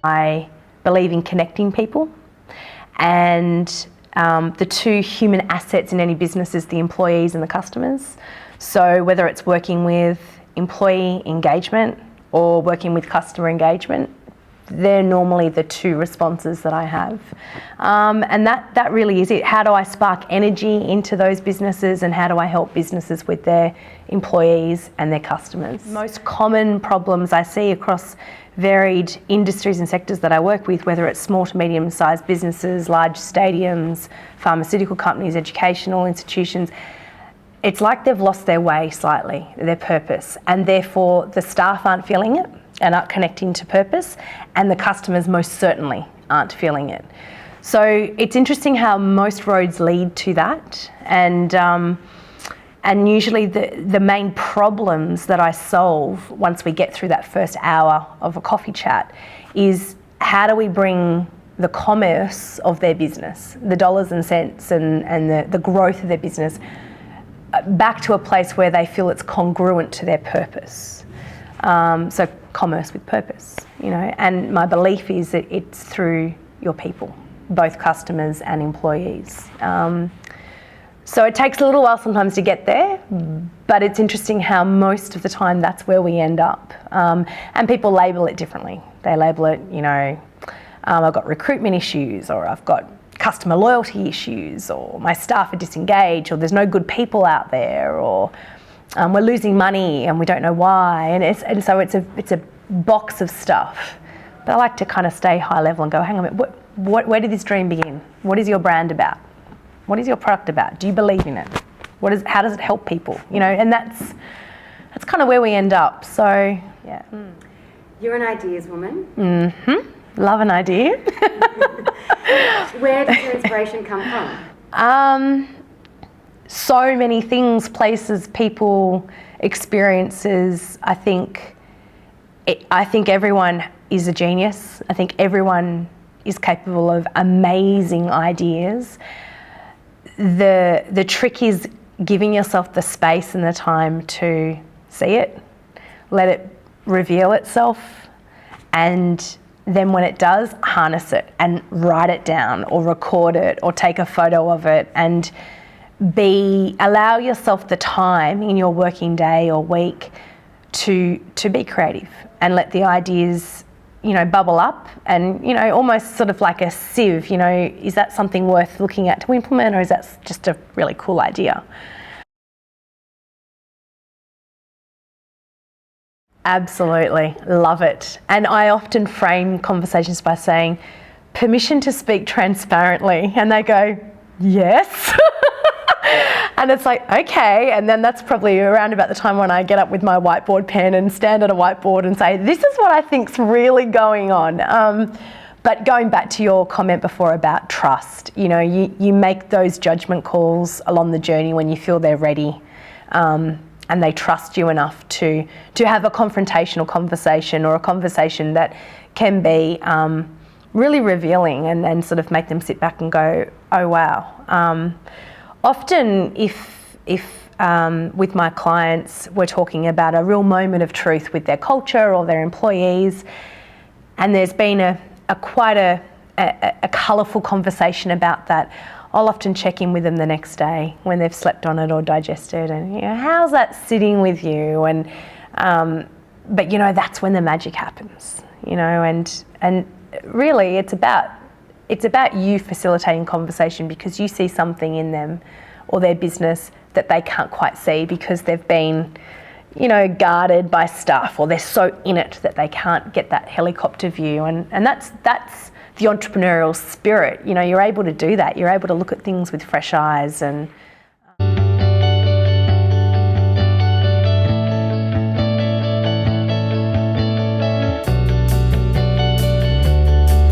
I believe in connecting people, and the two human assets in any business is the employees and the customers. So whether it's working with employee engagement or working with customer engagement, they're normally the two responses that I have. And that really is it. How do I spark energy into those businesses, and how do I help businesses with their employees and their customers? Most common problems I see across varied industries and sectors that I work with, whether it's small to medium-sized businesses, large stadiums, pharmaceutical companies, educational institutions, it's like they've lost their way slightly, their purpose, and therefore the staff aren't feeling it and aren't connecting to purpose, and the customers most certainly aren't feeling it. So it's interesting how most roads lead to that, and usually the main problems that I solve once we get through that first hour of a coffee chat is how do we bring the commerce of their business, the dollars and cents and the growth of their business back to a place where they feel it's congruent to their purpose. So commerce with purpose, and my belief is that it's through your people, both customers and employees. So it takes a little while sometimes to get there, but it's interesting how most of the time that's where we end up. And people label it differently. They label it, I've got recruitment issues, or I've got customer loyalty issues, or my staff are disengaged, or there's no good people out there, or we're losing money and we don't know why. And so it's a box of stuff. But I like to kind of stay high level and go, hang on a minute, where did this dream begin? What is your brand about? What is your product about? Do you believe in it? How does it help people? And that's kind of where we end up. So, yeah. You're an ideas woman. Mm-hmm. Love an idea. Where does your inspiration come from? So many things, places, people, experiences. I think everyone is a genius. I think everyone is capable of amazing ideas. The trick is giving yourself the space and the time to see it, let it reveal itself, and then when it does, harness it and write it down or record it or take a photo of it, and allow yourself the time in your working day or week to be creative and let the ideas bubble up, and almost sort of like a sieve, is that something worth looking at to implement, or is that just a really cool idea? Absolutely, love it. And I often frame conversations by saying, permission to speak transparently, and they go, yes. And it's like, okay, and then that's probably around about the time when I get up with my whiteboard pen and stand at a whiteboard and say, this is what I think's really going on. But going back to your comment before about trust, you make those judgment calls along the journey when you feel they're ready, and they trust you enough to have a confrontational conversation, or a conversation that can be really revealing and sort of make them sit back and go, oh wow. Often if with my clients we're talking about a real moment of truth with their culture or their employees, and there's been quite a colourful conversation about that, I'll often check in with them the next day when they've slept on it or digested, and how's that sitting with you? And but that's when the magic happens, and really it's about you facilitating conversation, because you see something in them or their business that they can't quite see because they've been, guarded by stuff, or they're so in it that they can't get that helicopter view. And that's the entrepreneurial spirit. You're able to do that. You're able to look at things with fresh eyes and